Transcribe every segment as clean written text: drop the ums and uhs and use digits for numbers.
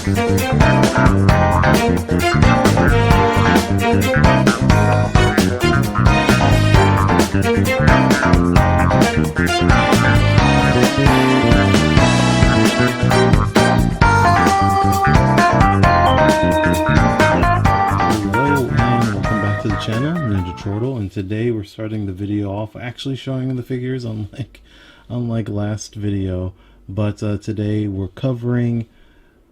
And today we're starting the video off actually showing the figures, unlike last video. But today we're covering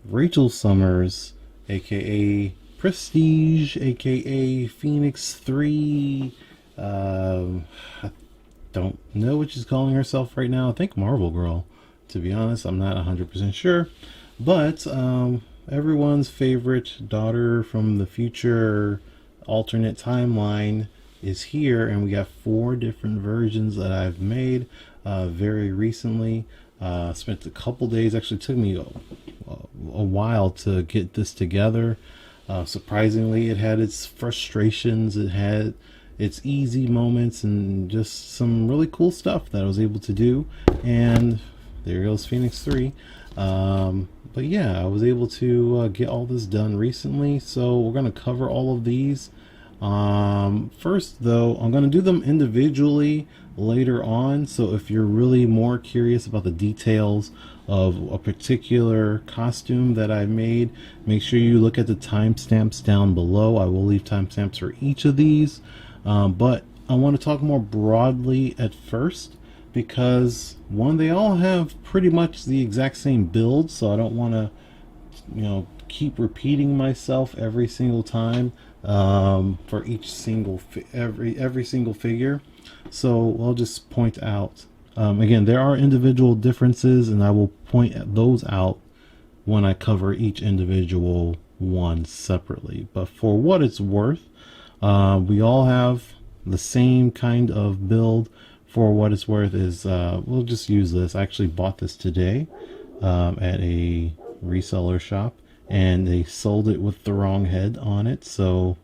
Rachel Summers, aka Prestige, aka Phoenix 3. I don't know what she's calling herself right now. I think Marvel Girl, to be honest. I'm not 100% sure. But everyone's favorite daughter from the future alternate timeline is here, and we got 4 different versions that I've made very recently. Spent a couple days, actually took me a while to get this together. Surprisingly, it had its frustrations, it had its easy moments, and just some really cool stuff that I was able to do. And there goes Phoenix 3. But yeah, I was able to get all this done recently, so we're going to cover all of these. First though, I'm going to do them individually later on, so if you're really more curious about the details of a particular costume that I made, make sure you look at the timestamps down below. I will leave timestamps for each of these, but I want to talk more broadly at first, because one, they all have pretty much the exact same build, so I don't want to, keep repeating myself every single time for each single every single figure. So I'll just point out again, there are individual differences, and I will point those out when I cover each individual one separately. But for what it's worth, we all have the same kind of build. For what it's worth is we'll just use this. I actually bought this today at a reseller shop, and they sold it with the wrong head on it, so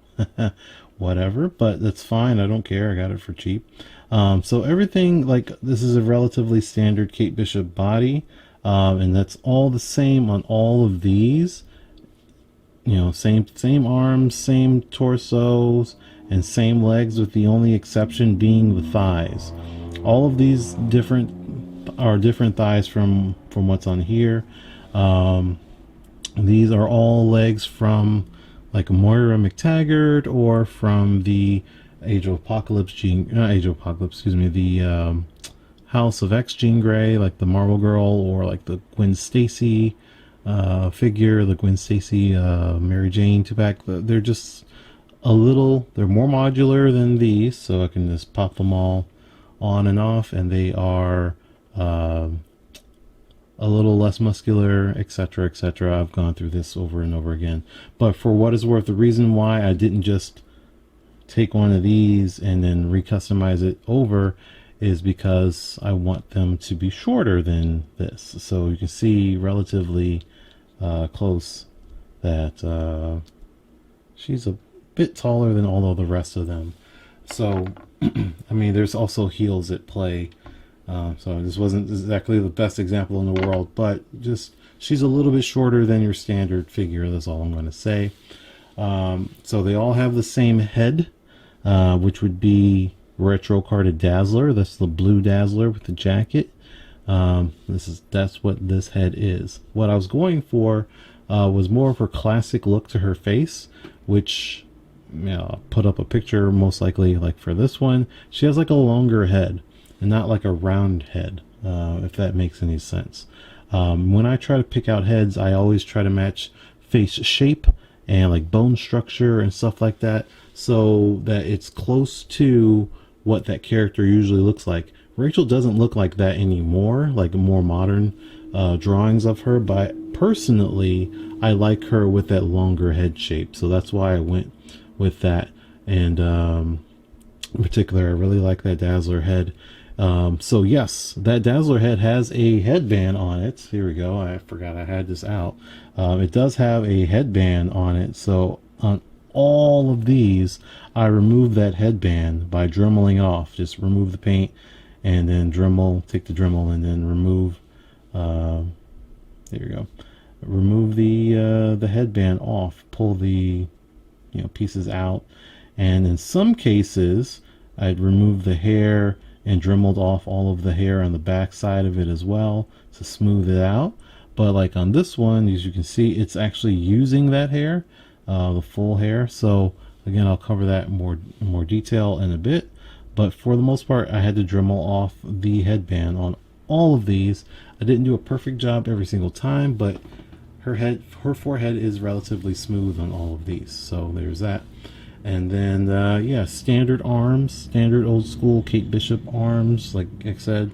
whatever, but that's fine. I don't care. I got it for cheap. So everything, like, this is a relatively standard Kate Bishop body, and that's all the same on all of these. Same arms, same torsos, and same legs, with the only exception being the thighs. All of these different thighs from what's on here. These are all legs from like Moira McTaggart, or from the Age of Apocalypse the House of X Jean Grey, like the Marvel Girl, or like the Gwen Stacy figure, the Gwen Stacy Mary Jane 2-pack. They're just they're more modular than these, so I can just pop them all on and off, and they are a little less muscular, etc., etc. I've gone through this over and over again. But for what it's worth, the reason why I didn't just take one of these and then recustomize it over is because I want them to be shorter than this. So you can see relatively close that she's a bit taller than all of the rest of them. So I mean, there's also heels at play. So this wasn't exactly the best example in the world, but just she's a little bit shorter than your standard figure. That's all I'm going to say. So they all have the same head, which would be retro carded Dazzler. That's the blue Dazzler with the jacket. That's what this head is. What I was going for was more of her classic look to her face, which I'll put up a picture most likely. Like for this one, she has like a longer head and not like a round head, if that makes any sense. When I try to pick out heads, I always try to match face shape and like bone structure and stuff like that, so that it's close to what that character usually looks like. Rachel doesn't look like that anymore, like more modern drawings of her, but personally I like her with that longer head shape, so that's why I went with that. And in particular, I really like that Dazzler head. So yes, that Dazzler head has a headband on it. Here we go. I forgot I had this out. It does have a headband on it. So on all of these, I remove that headband by dremeling off. Just remove the paint and then Dremel, take the Dremel and then remove, there you go, remove the headband off, pull the pieces out, and in some cases I'd remove the hair and dremeled off all of the hair on the back side of it as well to smooth it out. But like on this one, as you can see, it's actually using that hair, the full hair. So again, I'll cover that in more detail in a bit. But for the most part, I had to Dremel off the headband on all of these. I didn't do a perfect job every single time, but her forehead is relatively smooth on all of these. So there's that. And then yeah, standard arms, standard old school Kate Bishop arms, like I said,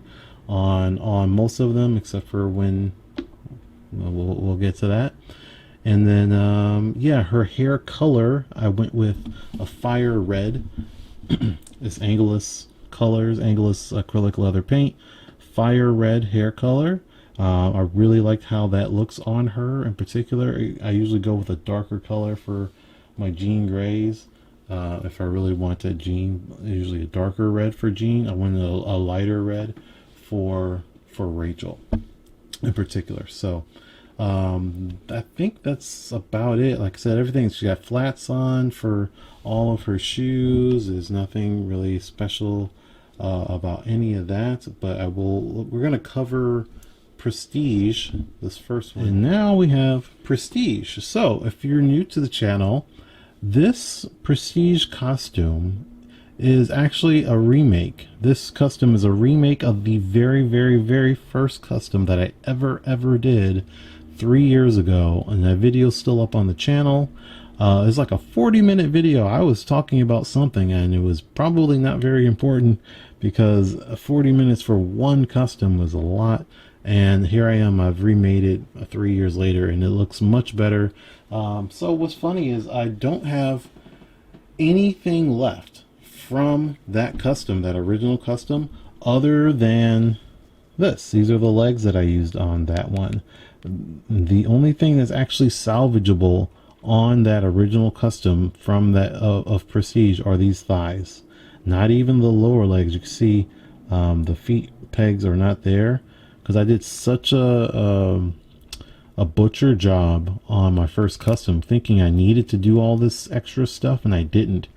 on most of them, except for when we'll get to that. And then yeah, her hair color, I went with a fire red. It's Angelus Colors, Angelus acrylic leather paint, fire red hair color. I really liked how that looks on her in particular. I usually go with a darker color for my Jean grays. If I really want that Jean, usually a darker red for Jean. I wanted a lighter red for Rachel in particular. So I think that's about it. Like I said, everything, she got flats on for all of her shoes. There's nothing really special about any of that, but we're going to cover Prestige, this first one. And now we have Prestige. So if you're new to the channel, this Prestige costume is actually a remake. This custom is a remake of the very first custom that I ever did 3 years ago, and that video's still up on the channel. It's like a 40-minute video. I was talking about something and it was probably not very important, because 40 minutes for one custom was a lot. And here I am, I've remade it 3 years later and it looks much better. So what's funny is I don't have anything left from that custom, that original custom, other than this. These are the legs that I used on that one. The only thing that's actually salvageable on that original custom from that of Prestige are these thighs. Not even the lower legs. You can see the feet pegs are not there, because I did such a butcher job on my first custom, thinking I needed to do all this extra stuff, and I didn't.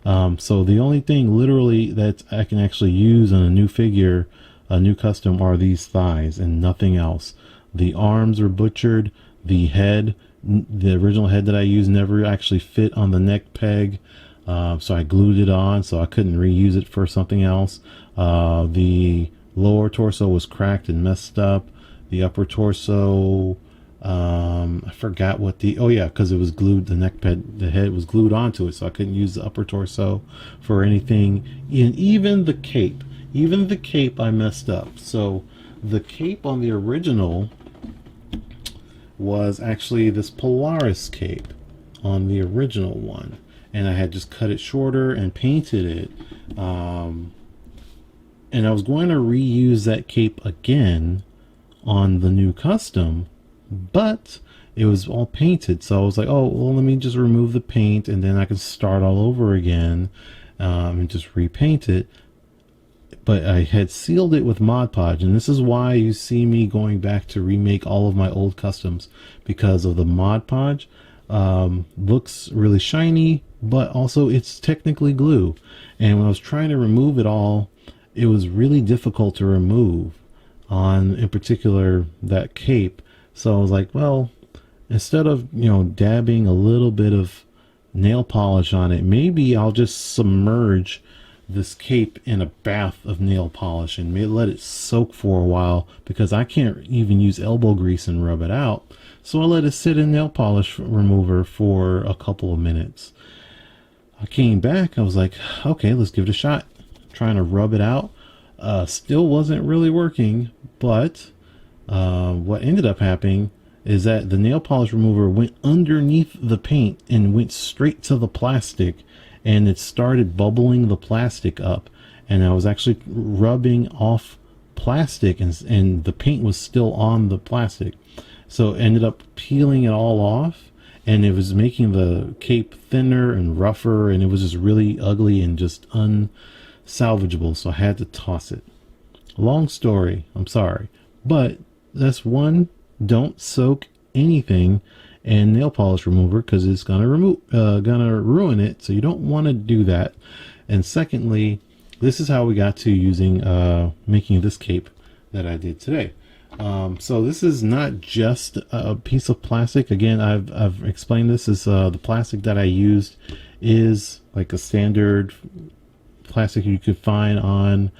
So the only thing literally that I can actually use on a new figure, a new custom, are these thighs and nothing else. The arms are butchered. The head, the original head that I used, never actually fit on the neck peg, so I glued it on, so I couldn't reuse it for something else. The lower torso was cracked and messed up. The upper torso, I forgot what oh yeah, because it was glued, the head was glued onto it, so I couldn't use the upper torso for anything. And even the cape I messed up. So the cape on the original was actually this Polaris cape on the original one, and I had just cut it shorter and painted it, and I was going to reuse that cape again on the new custom, but it was all painted. So I was like, oh well, let me just remove the paint and then I can start all over again, and just repaint it. But I had sealed it with Mod Podge, and this is why you see me going back to remake all of my old customs, because of the Mod Podge. Looks really shiny, but also it's technically glue, and when I was trying to remove it all, it was really difficult to remove on, in particular, that cape. So I was like, well, instead of dabbing a little bit of nail polish on it, maybe I'll just submerge this cape in a bath of nail polish and let it soak for a while, because I can't even use elbow grease and rub it out. So I let it sit in nail polish remover for a couple of minutes. I came back, I was like, okay, let's give it a shot. Trying to rub it out, still wasn't really working. But what ended up happening is that the nail polish remover went underneath the paint and went straight to the plastic, and it started bubbling the plastic up, and I was actually rubbing off plastic, and the paint was still on the plastic, so it ended up peeling it all off, and it was making the cape thinner and rougher, and it was just really ugly and just unsalvageable, so I had to toss it. Long story, I'm sorry, but that's one, don't soak anything in nail polish remover because it's gonna ruin it. So you don't want to do that. And secondly, this is how we got to using making this cape that I did today. So this is not just a piece of plastic. Again, I've explained this is the plastic that I used is like a standard plastic you could find on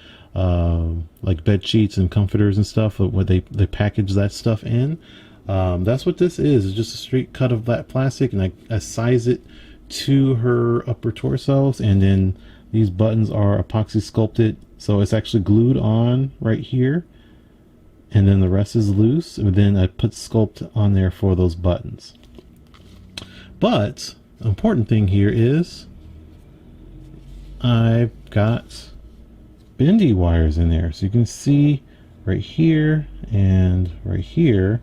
like bed sheets and comforters and stuff, where they package that stuff in. That's what this is. It's just a straight cut of that plastic, and I size it to her upper torso, and then these buttons are epoxy sculpted, so it's actually glued on right here, and then the rest is loose, and then I put sculpt on there for those buttons. But the important thing here is I've got bendy wires in there, so you can see right here and right here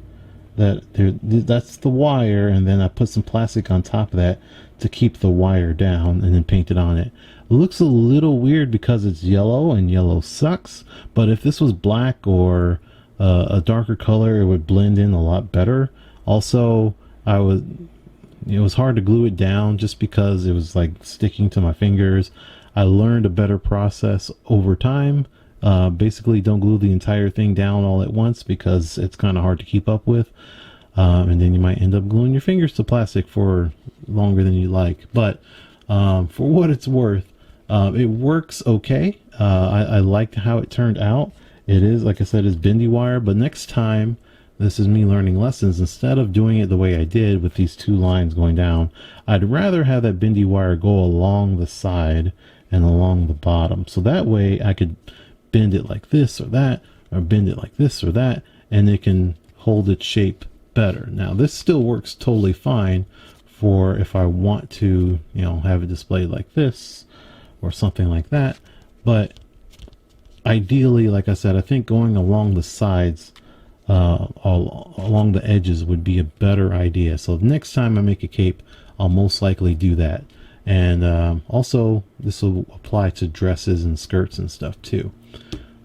that that's the wire, and then I put some plastic on top of that to keep the wire down, and then painted on it. It looks a little weird because it's yellow, and yellow sucks, but if this was black or a darker color, it would blend in a lot better. Also, it was hard to glue it down just because it was like sticking to my fingers. I learned a better process over time. Basically, don't glue the entire thing down all at once because it's kind of hard to keep up with. And then you might end up gluing your fingers to plastic for longer than you like. But for what it's worth, it works okay. I liked how it turned out. It is, like I said, is bendy wire, but next time, this is me learning lessons. Instead of doing it the way I did with these two lines going down, I'd rather have that bendy wire go along the side and along the bottom. So that way I could bend it like this or that, or bend it like this or that, and it can hold its shape better. Now this still works totally fine for if I want to, have it displayed like this or something like that. But ideally, like I said, I think going along the sides, along the edges would be a better idea. So next time I make a cape, I'll most likely do that. And also this will apply to dresses and skirts and stuff too.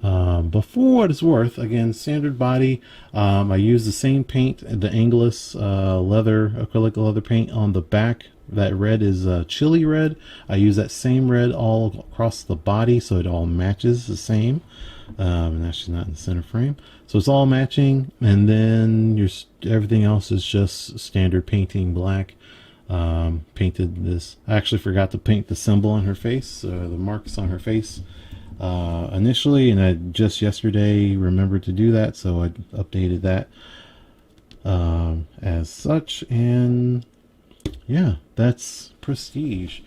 But for what it's worth, again, standard body, I use the same paint, the Angelus acrylic leather paint on the back. That red is chili red. I use that same red all across the body so it all matches the same. And actually not in the center frame, so it's all matching. And then everything else is just standard painting black. Painted this. I actually forgot to paint the symbol on her face, the marks on her face initially, and I just yesterday remembered to do that, so I updated that as such. And yeah, that's Prestige.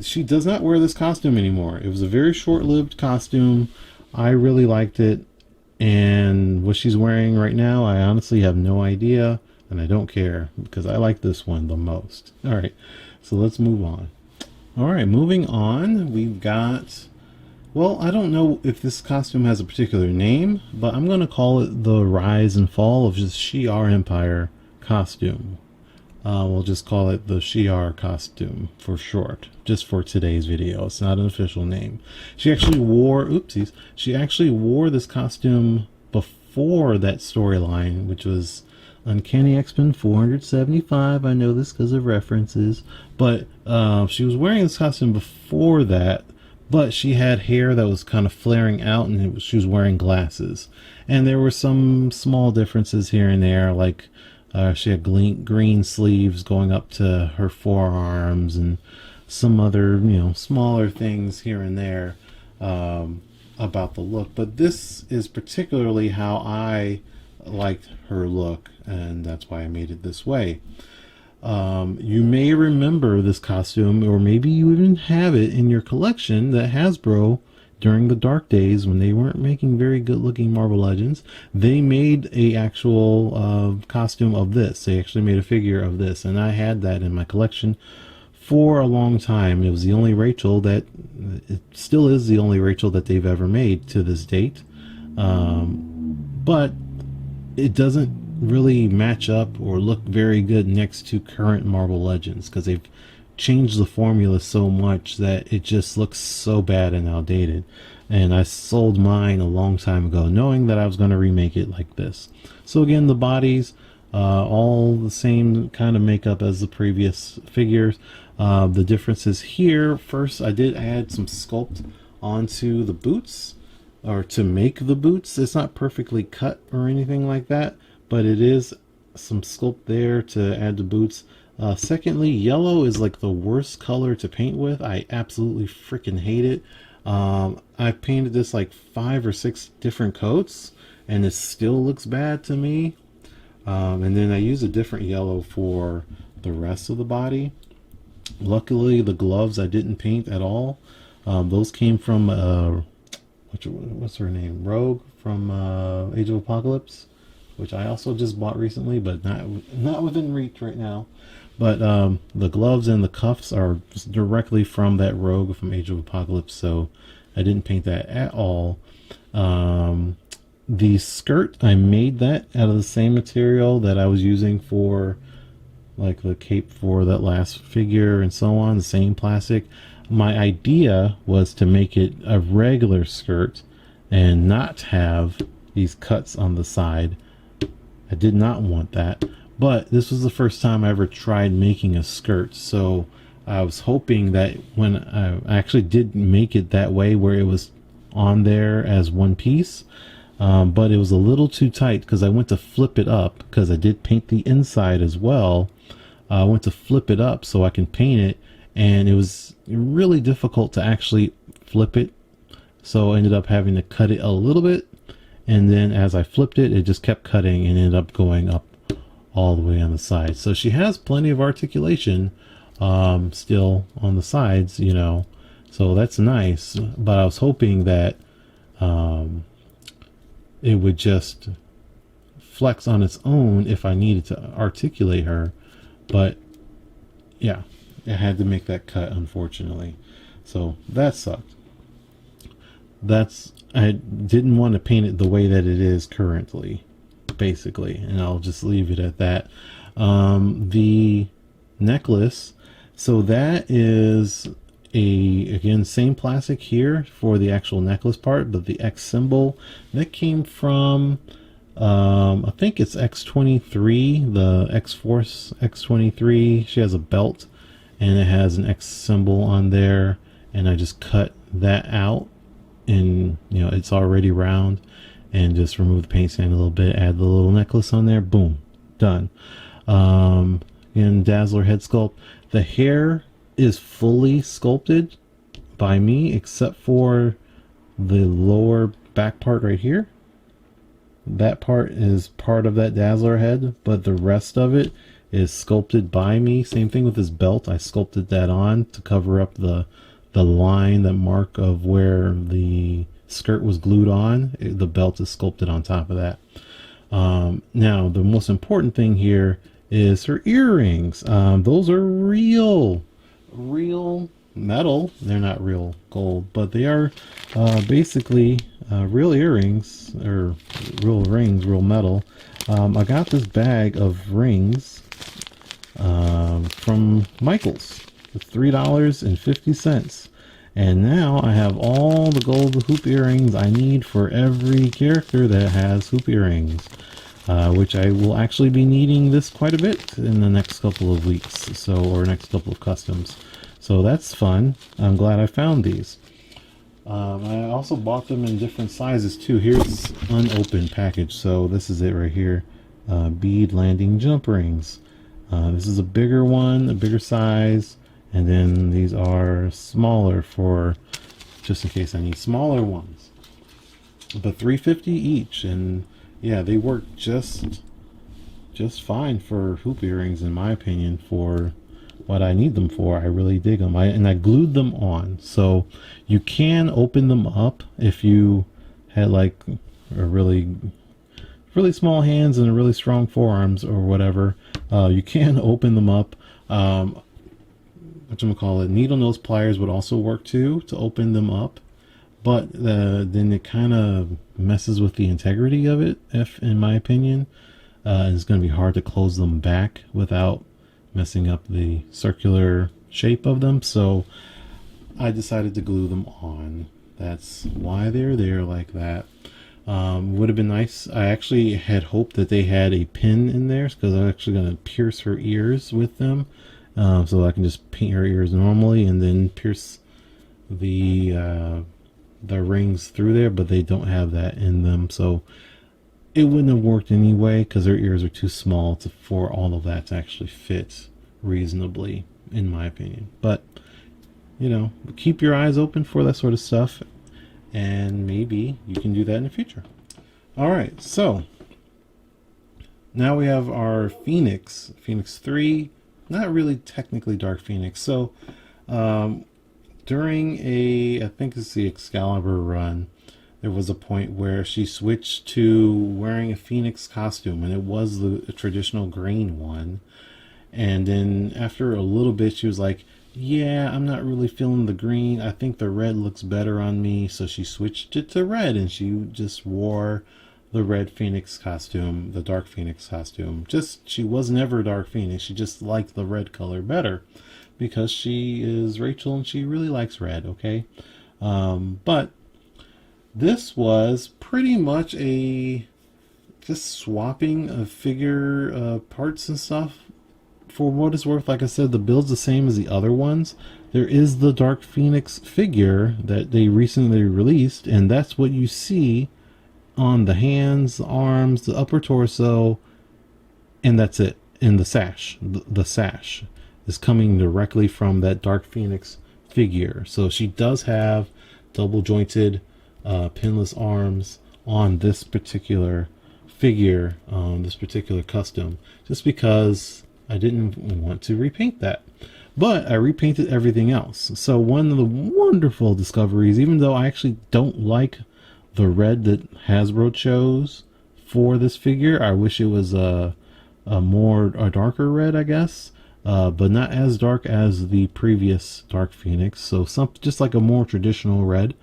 She does not wear this costume anymore. It was a very short-lived costume. I really liked it, and what she's wearing right now, I honestly have no idea, and I don't care because I like this one the most. All right, so let's move on. All right, moving on, we've got, well, I don't know if this costume has a particular name, but I'm going to call it the Rise and Fall of the Shi'ar Empire costume. We'll just call it the Shi'ar costume for short, just for today's video. It's not an official name. She actually wore, oopsies, she actually wore this costume before that storyline, which was Uncanny X-Men 475. I know this because of references, but she was wearing this costume before that, but she had hair that was kind of flaring out, and she was wearing glasses. And there were some small differences here and there, like she had green sleeves going up to her forearms, and some other, smaller things here and there about the look. But this is particularly how I liked her look, and that's why I made it this way. You may remember this costume, or maybe you even have it in your collection, that Hasbro, during the dark days when they weren't making very good looking Marvel Legends, they made a actual costume of this. They actually made a figure of this, and I had that in my collection for a long time. It was the only Rachel that, it still is the only Rachel that they've ever made to this date. But it doesn't really match up or look very good next to current Marvel Legends, because they've changed the formula so much that it just looks so bad and outdated. And I sold mine a long time ago knowing that I was going to remake it like this. So again, the bodies, all the same kind of makeup as the previous figures. The difference is here, first I did add some sculpt onto the boots, or to make the boots. It's not perfectly cut or anything like that, but it is some sculpt there to add the boots. Secondly, yellow is like the worst color to paint with. I absolutely freaking hate it. I painted this like 5 or 6 different coats and it still looks bad to me. And then I use a different yellow for the rest of the body. Luckily, the gloves I didn't paint at all. Those came from what's her name? Rogue from Age of Apocalypse, which I also just bought recently, but not within reach right now. But the gloves and the cuffs are just directly from that Rogue from Age of Apocalypse, so I didn't paint that at all. The skirt, I made that out of the same material that I was using for like the cape for that last figure and so on, the same plastic. My idea was to make it a regular skirt and not have these cuts on the side. I did not want that, but this was the first time I ever tried making a skirt, so I was hoping that when I actually did make it that way where it was on there as one piece, but it was a little too tight because I went to flip it up, because I did paint the inside as well. I went to flip it up so I can paint it, and it was really difficult to actually flip it, so I ended up having to cut it a little bit, and then as I flipped it, it just kept cutting and ended up going up all the way on the side. So she has plenty of articulation still on the sides, you know, so that's nice, but I was hoping that it would just flex on its own if I needed to articulate her. But yeah, I had to make that cut, unfortunately, so that sucked. I didn't want to paint it the way that it is currently, basically, and I'll just leave it at that. The necklace, so that is again, same plastic here for the actual necklace part, but the X symbol that came from I think it's X23, the X-Force X23. She has a belt and it has an X symbol on there, and I just cut that out, and you know, it's already round, and just remove the paint sand a little bit, add the little necklace on there, boom, done. And Dazzler head sculpt, the hair is fully sculpted by me except for the lower back part right here. That part is part of that Dazzler head, but the rest of it is sculpted by me. Same thing with this belt, I sculpted that on to cover up the line, the mark of where the skirt was glued on. The belt is sculpted on top of that. Now the most important thing here is her earrings. Those are real metal. They're not real gold, but they are basically real earrings, or real rings, real metal. I got this bag of rings from Michael's for $3.50, and now I have all the gold hoop earrings I need for every character that has hoop earrings, which I will actually be needing this quite a bit in the next couple of weeks, so, or next couple of customs. So that's fun. I'm glad I found these. I also bought them in different sizes too. Here's unopened package, so this is it right here. Bead landing jump rings. This is a bigger one, a bigger size, and then these are smaller for just in case I need smaller ones. But $3.50 each, and yeah, they work just fine for hoop earrings in my opinion for what I need them for. I really dig them. And I glued them on, so you can open them up if you had like a really small hands and really strong forearms or whatever. You can open them up. Whatchamacallit, needle nose pliers would also work too to open them up, but then it kind of messes with the integrity of it, in my opinion. And it's going to be hard to close them back without messing up the circular shape of them, so I decided to glue them on. That's why they're there like that. Would have been nice. I actually had hoped that they had a pin in there because I'm actually going to pierce her ears with them. So I can just paint her ears normally and then pierce the rings through there, but they don't have that in them. So it wouldn't have worked anyway because their ears are too small for all of that to actually fit reasonably, in my opinion. But, you know, keep your eyes open for that sort of stuff, and maybe you can do that in the future. All right, so now we have our Phoenix 3, not really technically Dark Phoenix. So during I think it's the Excalibur run, there was a point where she switched to wearing a Phoenix costume, and it was the traditional green one. And then after a little bit, she was like, yeah, I'm not really feeling the green. I think the red looks better on me. So she switched it to red, and she just wore the red Phoenix costume, the Dark Phoenix costume. She was never Dark Phoenix. She just liked the red color better because she is Rachel and she really likes red, okay? But this was pretty much just swapping of figure parts and stuff. For what it's worth, like I said, the build's the same as the other ones. There is the Dark Phoenix figure that they recently released, and that's what you see on the hands, the arms, the upper torso, and that's it. And the sash. The sash is coming directly from that Dark Phoenix figure. So she does have double jointed pinless arms on this particular figure, this particular custom, just because I didn't want to repaint that. But I repainted everything else. So one of the wonderful discoveries, even though I actually don't like the red that Hasbro chose for this figure, I wish it was a darker red, I guess, but not as dark as the previous Dark Phoenix. So just like a more traditional red.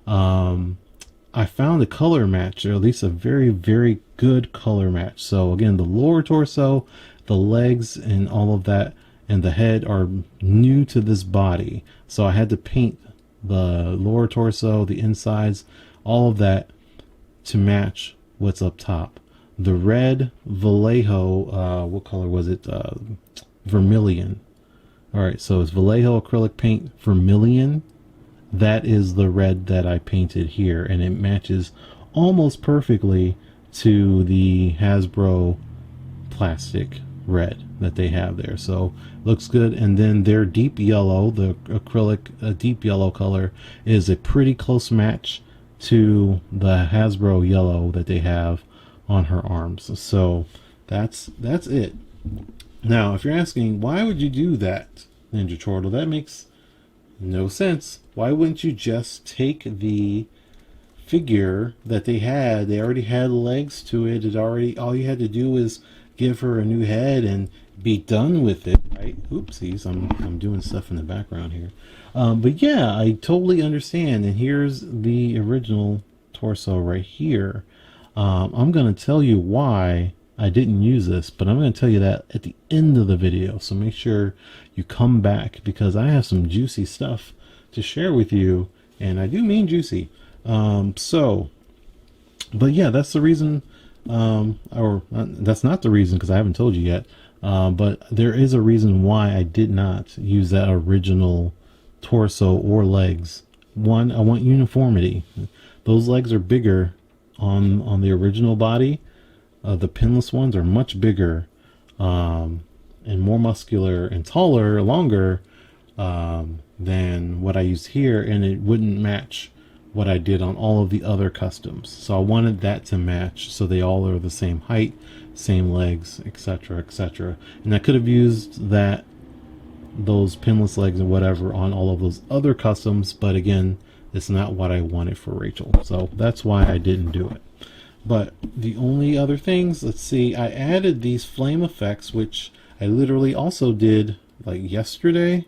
I found a color match, or at least a very, very good color match. So again, the lower torso, the legs, and all of that, and the head are new to this body. So I had to paint the lower torso, the insides, all of that to match what's up top. The red Vallejo, what color was it? Vermilion. All right, so it's Vallejo acrylic paint Vermilion. That is the red that I painted here, and it matches almost perfectly to the Hasbro plastic red that they have there. So looks good. And then their deep yellow, the acrylic deep yellow color, is a pretty close match to the Hasbro yellow that they have on her arms. So that's it. Now, if you're asking, why would you do that, Ninja Turtle? That makes no sense. Why wouldn't you just take the figure that they had? They already had legs to it. All you had to do is give her a new head and be done with it, right? Oopsies, I'm doing stuff in the background here. But yeah, I totally understand. And here's the original torso right here. I'm going to tell you why I didn't use this, but I'm going to tell you that at the end of the video. So make sure you come back, because I have some juicy stuff to share with you, and I do mean juicy. But yeah, that's the reason, or that's not the reason, because I haven't told you yet. But there is a reason why I did not use that original torso or legs. One, I want uniformity. Those legs are bigger on the original body. The pinless ones are much bigger and more muscular and taller, longer than what I used here, and it wouldn't match what I did on all of the other customs. So I wanted that to match, so they all are the same height, same legs, etc., etc. And I could have used those pinless legs and whatever on all of those other customs, but again, it's not what I wanted for Rachel. So that's why I didn't do it. But the only other things, let's see, I added these flame effects, which I literally also did like yesterday,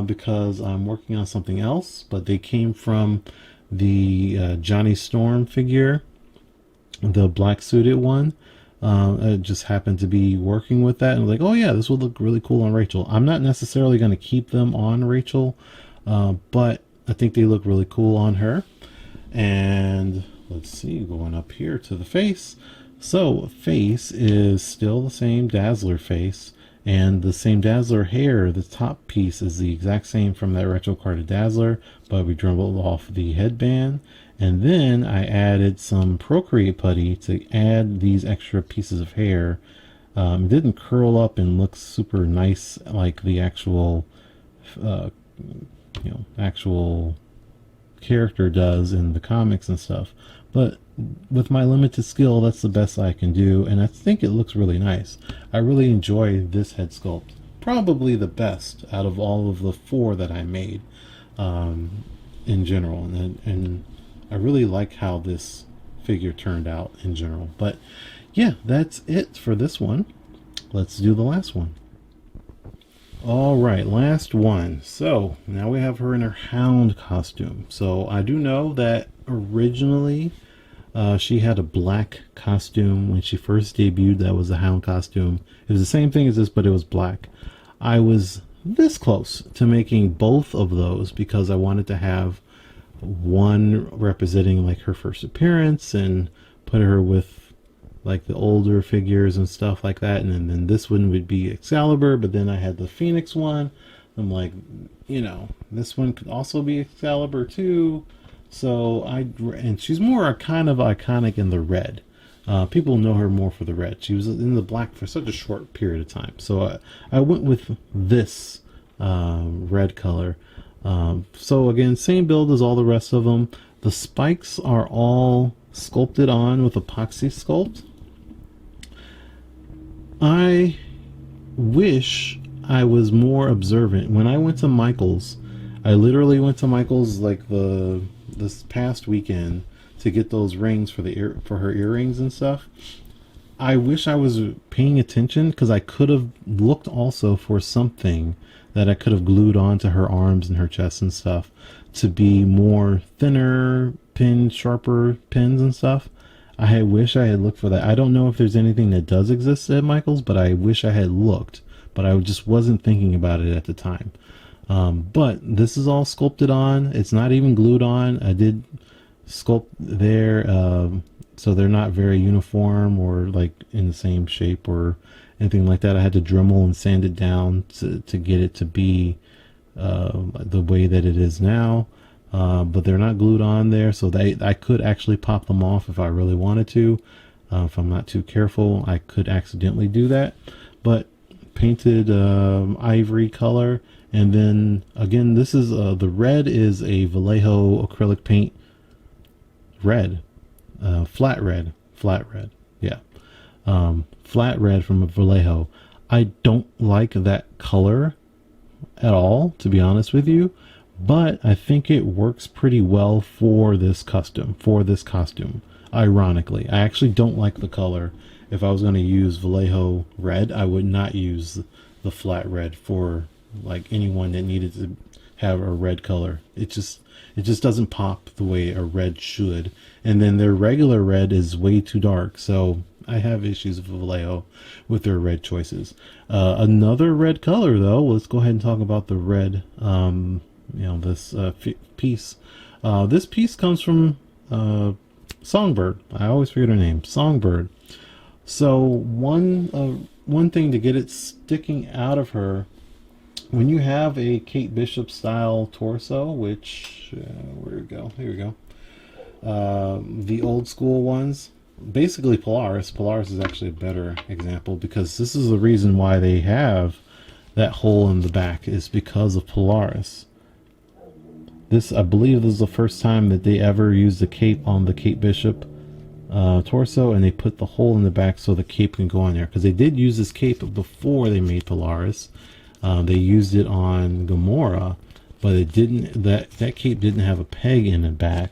because I'm working on something else, but they came from the Johnny Storm figure, the black suited one. I just happened to be working with that, and I was like, oh yeah, this would look really cool on Rachel. I'm not necessarily going to keep them on Rachel, but I think they look really cool on her. And let's see, going up here to the face. So face is still the same Dazzler face, and the same Dazzler hair. The top piece is the exact same from that retro carded Dazzler, but we dribbled off the headband. And then I added some Procreate putty to add these extra pieces of hair. It didn't curl up and look super nice like the actual, actual character does in the comics and stuff. But with my limited skill, that's the best I can do, and I think it looks really nice. I really enjoy this head sculpt. Probably the best out of all of the 4 that I made in general, and I really like how this figure turned out in general. But yeah, that's it for this one. Let's do the last one. All right, last one. So now we have her in her Hound costume. So I do know that originally she had a black costume when she first debuted. That was the Hound costume. It was the same thing as this, but it was black. I was this close to making both of those because I wanted to have one representing like her first appearance and put her with like the older figures and stuff like that, and then this one would be Excalibur, but then I had the Phoenix one. I'm like, this one could also be Excalibur too. So and she's more kind of iconic in the red. People know her more for the red. She was in the black for such a short period of time. So I went with this red color. So again, same build as all the rest of them. The spikes are all sculpted on with epoxy sculpt. I wish I was more observant. When I went to Michael's, I literally went to Michael's like this past weekend to get those rings for for her earrings and stuff. I wish I was paying attention because I could have looked also for something that I could have glued onto her arms and her chest and stuff to be more thinner pin, sharper pins and stuff. I wish I had looked for that. I don't know if there's anything that does exist at Michael's, but I wish I had looked, but I just wasn't thinking about it at the time. But this is all sculpted on. It's not even glued on. I did sculpt there, so they're not very uniform or like in the same shape or anything like that. I had to Dremel and sand it down to get it to be the way that it is now. But they're not glued on there, so I could actually pop them off if I really wanted to. If I'm not too careful, I could accidentally do that. But painted ivory color, and then again, this is the red is a Vallejo acrylic paint red, flat red, yeah, flat red from a Vallejo. I don't like that color at all, to be honest with you. But I think it works pretty well for this costume. Ironically, I actually don't like the color. If I was going to use Vallejo red, I would not use the flat red for like anyone that needed to have a red color. It just doesn't pop the way a red should. And then their regular red is way too dark. So I have issues with Vallejo with their red choices. Another red color though. Let's go ahead and talk about the red. This piece. This piece comes from Songbird. I always forget her name. Songbird. So one thing to get it sticking out of her, when you have a Kate Bishop style torso, which where we go? Here we go. The old school ones, basically Polaris. Polaris is actually a better example because this is the reason why they have that hole in the back is because of Polaris. I believe this is the first time that they ever used the cape on the Kate Bishop torso, and they put the hole in the back so the cape can go on there. Because they did use this cape before they made Polaris. They used it on Gamora, but it didn't. That cape didn't have a peg in the back,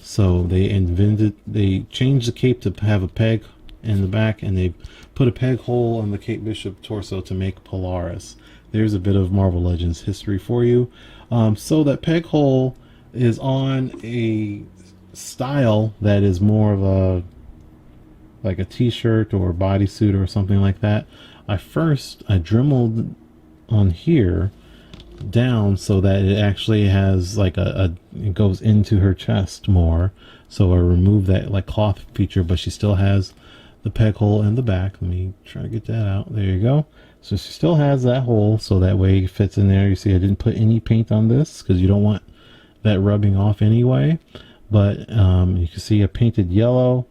so they changed the cape to have a peg in the back, and they put a peg hole on the Kate Bishop torso to make Polaris. There's a bit of Marvel Legends history for you. So that peg hole is on a style that is more of like a t-shirt or bodysuit or something like that. I dremeled on here down so that it actually has like it goes into her chest more. So I removed that like cloth feature, but she still has the peg hole in the back. Let me try to get that out. There you go. So she still has that hole, so that way it fits in there. You see I didn't put any paint on this because you don't want that rubbing off anyway. But you can see I painted yellow.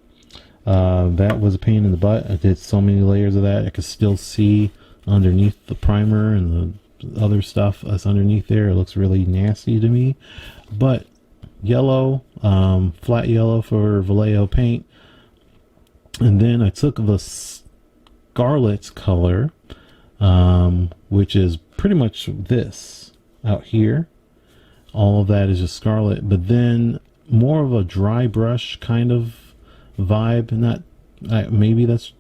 That was a pain in the butt. I did so many layers of that. I could still see underneath the primer and the other stuff that's underneath there. It looks really nasty to me. But yellow, flat yellow for Vallejo paint. And then I took the scarlet color, which is pretty much this out here. All of that is just scarlet, but then more of a dry brush kind of vibe. Not maybe that's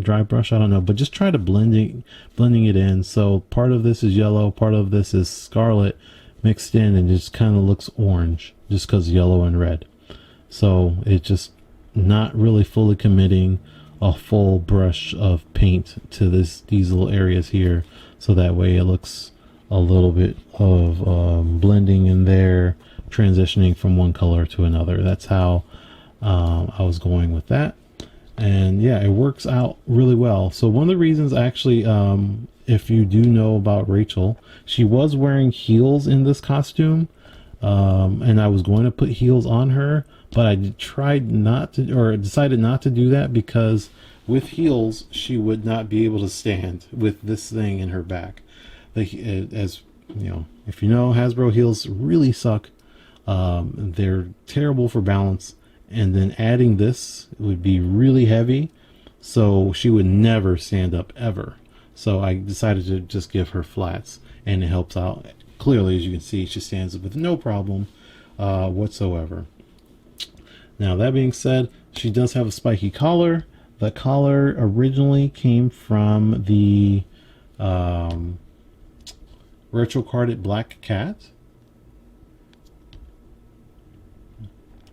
dry brush, I don't know, but just try to blending it in. So part of this is yellow, part of this is scarlet mixed in, and just kind of looks orange just because yellow and red. So it just not really fully committing a full brush of paint to these little areas here, so that way it looks a little bit of blending in there, transitioning from one color to another. That's how I was going with that. And yeah, it works out really well. So one of the reasons actually, if you do know about Rachel, she was wearing heels in this costume, and I was going to put heels on her, but I tried not to, or decided not to do that, because with heels she would not be able to stand with this thing in her back. As you know, if you know, Hasbro heels really suck. They're terrible for balance, and then adding this would be really heavy, so she would never stand up ever. So I decided to just give her flats, and it helps out. Clearly, as you can see, she stands up with no problem whatsoever. Now, that being said, she does have a spiky collar. The collar originally came from the retro carded black cat.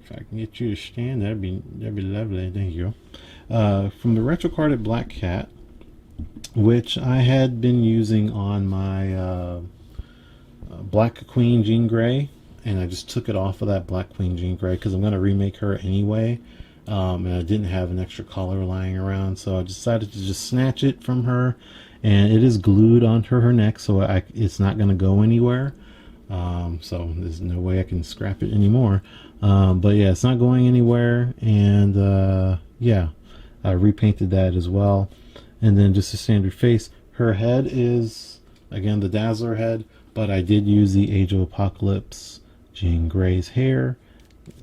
If I can get you to stand, that'd be lovely. Thank you. From the retro carded black cat, which I had been using on my Black Queen Jean Grey, and I just took it off of that Black Queen Jean Grey because I'm going to remake her anyway, and I didn't have an extra collar lying around, so I decided to just snatch it from her, and it is glued onto her neck, so it's not going to go anywhere. So there's no way I can scrap it anymore. But yeah, it's not going anywhere, and yeah, I repainted that as well. And then just a standard face. Her head is, again, the Dazzler head, but I did use the Age of Apocalypse Jean Grey's hair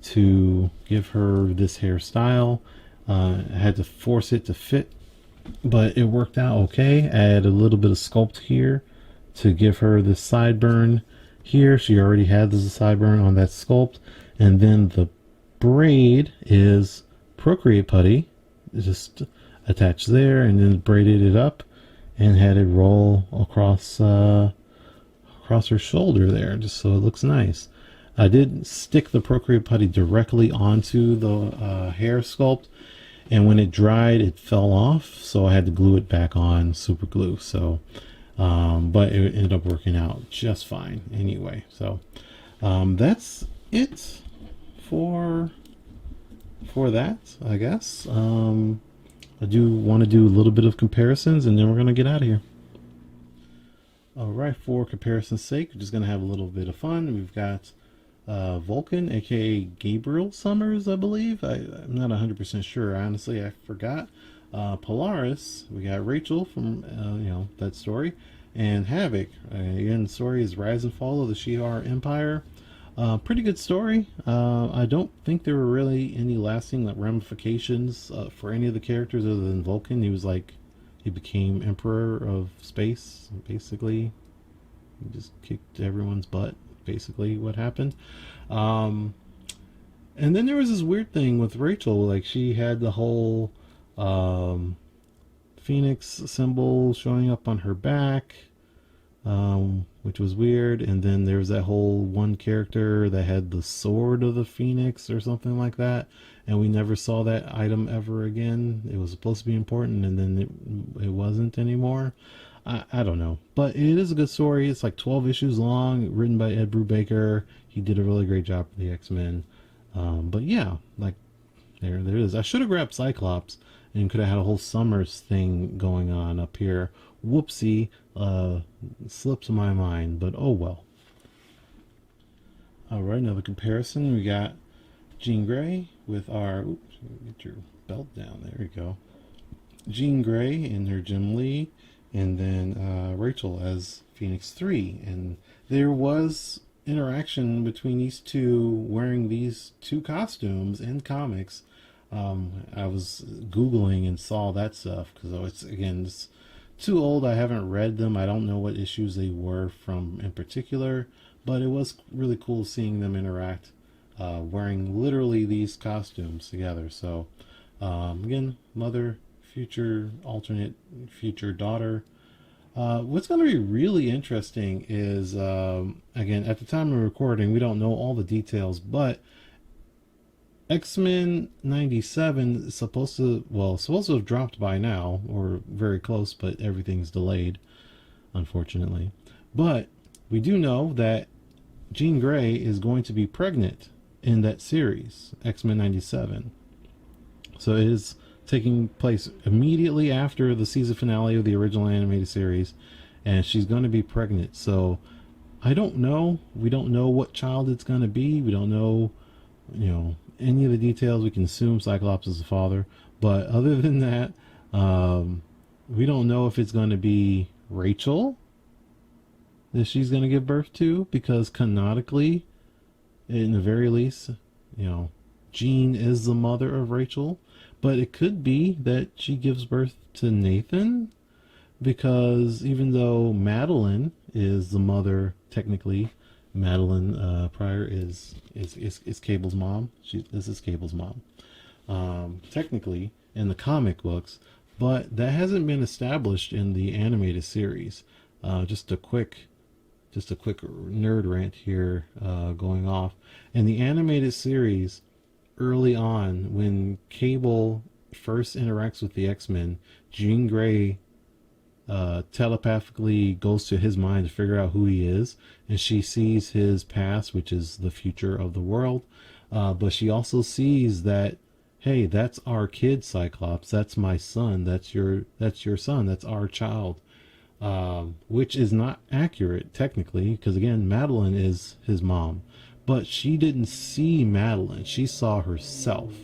to give her this hairstyle. I had to force it to fit, but it worked out okay. I added a little bit of sculpt here to give her the sideburn here. She already had the sideburn on that sculpt. And then the braid is Procreate putty, just attached there, and then braided it up and had it roll across across her shoulder there, just so it looks nice. I did stick the Procreate putty directly onto the hair sculpt, and when it dried it fell off, so I had to glue it back on super glue. So but it ended up working out just fine anyway. So that's it for that, I guess. I do want to do a little bit of comparisons, and then we're going to get out of here. Alright, for comparison's sake, we're just going to have a little bit of fun. We've got Vulcan, aka Gabriel Summers, I believe. I'm not 100% sure, honestly, I forgot. Polaris, we got Rachel from you know, that story, and Havoc. Again, the story is Rise and Fall of the Shi'ar Empire. Pretty good story. I don't think there were really any lasting ramifications for any of the characters other than Vulcan. He was like, he became Emperor of Space, basically. He just kicked everyone's butt, basically what happened. And then there was this weird thing with Rachel, like she had the whole Phoenix symbol showing up on her back, which was weird. And then there was that whole one character that had the sword of the Phoenix or something like that, and we never saw that item ever again. It was supposed to be important, and then it wasn't anymore. I don't know, but it is a good story. It's like 12 issues long, written by Ed Brubaker. He did a really great job for the X-Men. But yeah, like there it is. I should have grabbed Cyclops and could have had a whole Summers thing going on up here. Whoopsie, slips my mind, but oh well. All right, another comparison. We got Jean Grey with our. Oops, get your belt down. There we go. Jean Grey in her Jim Lee, and then Rachel as Phoenix 3. And there was interaction between these two wearing these two costumes in comics. I was Googling and saw that stuff because it's too old. I haven't read them. I don't know what issues they were from in particular, but it was really cool seeing them interact wearing literally these costumes together. So again, mother, future, alternate future daughter. What's going to be really interesting is, again, at the time of recording, we don't know all the details, but X-Men 97 is supposed to have dropped by now, or very close, but everything's delayed, unfortunately. But we do know that Jean Grey is going to be pregnant in that series, X-Men 97. So it is taking place immediately after the season finale of the original animated series, and she's going to be pregnant. So I don't know. We don't know what child it's going to be. We don't know, any of the details. We can assume Cyclops is the father, but other than that, we don't know if it's going to be Rachel that she's going to give birth to, because canonically, in the very least, Jean is the mother of Rachel. But it could be that she gives birth to Nathan, because even though Madeline is the mother, technically, Madeline Pryor is Cable's mom. This is Cable's mom, technically in the comic books, but that hasn't been established in the animated series. Just a quick nerd rant here, going off. In the animated series, early on, when Cable first interacts with the X-Men, Jean Grey telepathically goes to his mind to figure out who he is, and she sees his past, which is the future of the world, but she also sees that, hey, that's our kid, Cyclops, that's my son, that's your son, that's our child, which is not accurate technically, because again, Madeline is his mom, but she didn't see Madeline, she saw herself.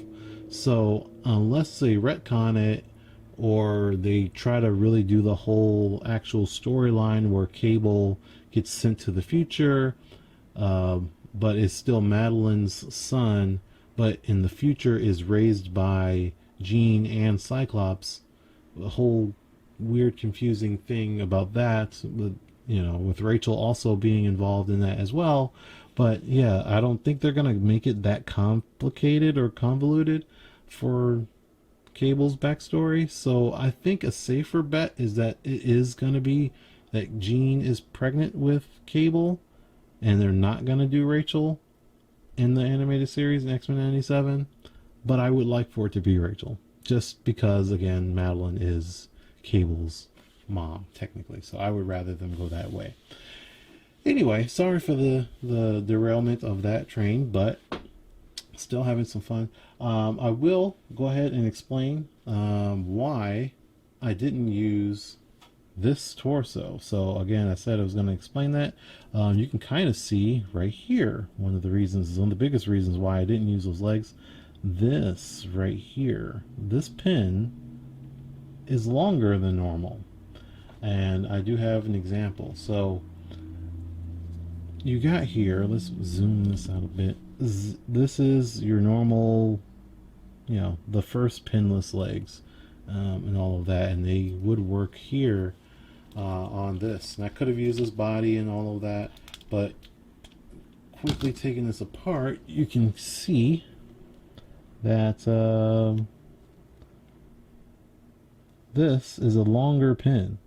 So unless they retcon it, or they try to really do the whole actual storyline where Cable gets sent to the future, but is still Madeline's son, but in the future is raised by Jean and Cyclops, the whole weird confusing thing about that, with Rachel also being involved in that as well. But yeah, I don't think they're gonna make it that complicated or convoluted for Cable's backstory. So I think a safer bet is that it is gonna be that Jean is pregnant with Cable, and they're not gonna do Rachel in the animated series in X-Men 97. But I would like for it to be Rachel, just because again, Madeline is Cable's mom technically, so I would rather them go that way. Anyway, sorry for the derailment of that train, but still having some fun. I will go ahead and explain why I didn't use this torso. So again, I said I was going to explain that. You can kind of see right here, one of the biggest reasons why I didn't use those legs. This right here, this pin is longer than normal, and I do have an example. So you got here, let's zoom this out a bit. This is your normal, the first pinless legs, and all of that, and they would work here on this. And I could have used this body and all of that, but quickly taking this apart, you can see that this is a longer pin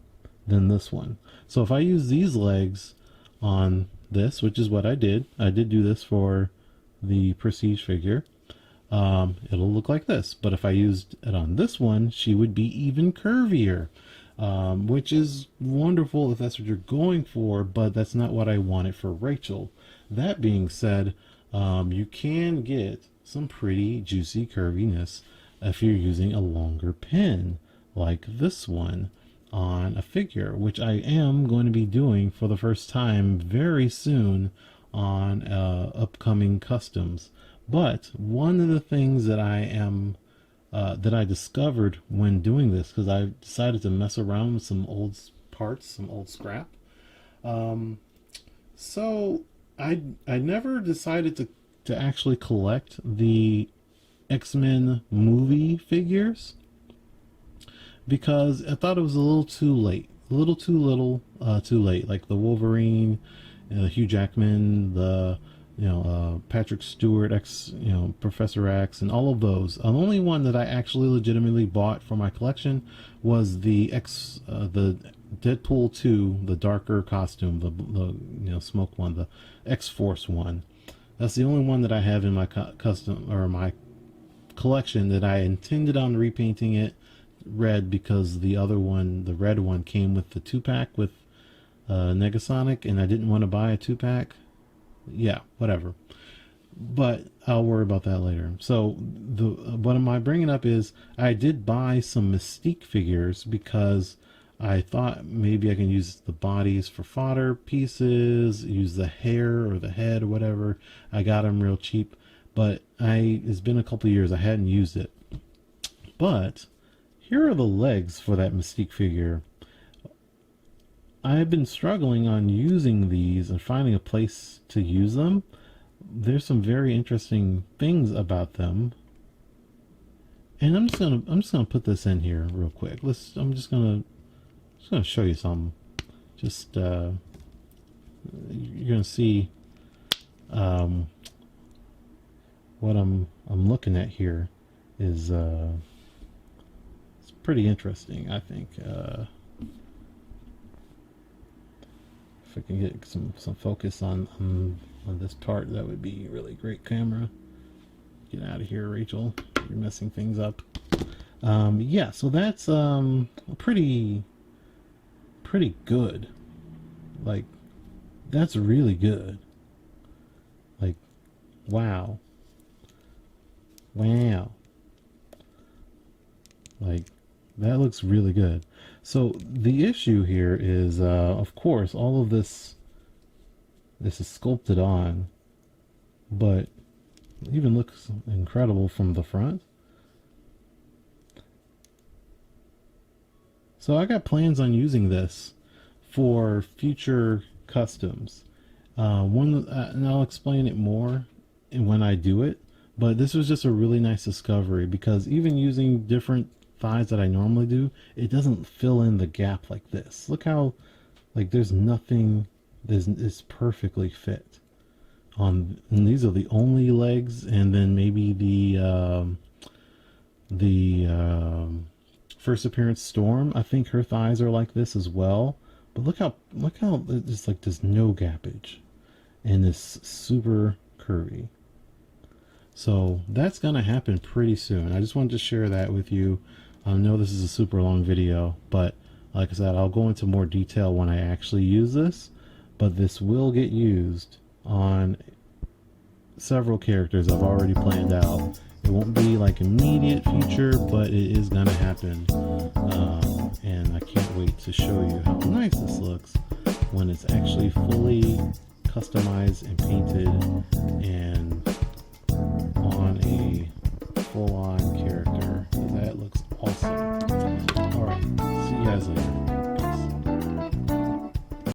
than this one. So if I use these legs on this, which is what I did do this for the Prestige figure, it'll look like this. But if I used it on this one, she would be even curvier. which is wonderful if that's what you're going for, but that's not what I wanted for Rachel. That being said, you can get some pretty juicy curviness if you're using a longer pin like this one on a figure, which I am going to be doing for the first time very soon on upcoming customs. But one of the things that I discovered when doing this, because I decided to mess around with some old parts, some old scrap. So I never decided to actually collect the X-Men movie figures because I thought it was a little too late, a little too little, too late. Like the Wolverine, Hugh Jackman, the Patrick Stewart, Professor X, and all of those. The only one that I actually legitimately bought for my collection was the Deadpool 2, the darker costume, the smoke one, the X-Force one. That's the only one that I have in my custom or my collection that I intended on repainting it red because the other one, the red one, came with the 2-pack with Negasonic, and I didn't want to buy a 2-pack. Yeah, whatever. But I'll worry about that later. So what am I bringing up is I did buy some Mystique figures because I thought maybe I can use the bodies for fodder pieces, use the hair or the head or whatever. I got them real cheap, but it's been a couple of years. I hadn't used it. But here are the legs for that Mystique figure. I've been struggling on using these and finding a place to use them. There's some very interesting things about them, and I'm just gonna put this in here real quick. I'm just gonna show you something. You're gonna see what I'm looking at here is it's pretty interesting, I think. If I can get some focus on this part, that would be really great. Camera, get out of here, Rachel. You're messing things up. Yeah, so that's pretty good. Like, that's really good. Like, wow. Like, that looks really good. So the issue here is, of course, all of this is sculpted on, but it even looks incredible from the front. So I got plans on using this for future customs. And I'll explain it more when I do it. But this was just a really nice discovery because even using different thighs that I normally do, it doesn't fill in the gap like this. Look how, like, there's nothing. It's perfectly fit. And these are the only legs, and then maybe the first appearance Storm. I think her thighs are like this as well. But look how it's like there's no gappage, and it's super curvy. So that's gonna happen pretty soon. I just wanted to share that with you. I know this is a super long video, but like I said, I'll go into more detail when I actually use this. But this will get used on several characters I've already planned out. It won't be like immediate future, but it is gonna happen. And I can't wait to show you how nice this looks when it's actually fully customized and painted and on a full-on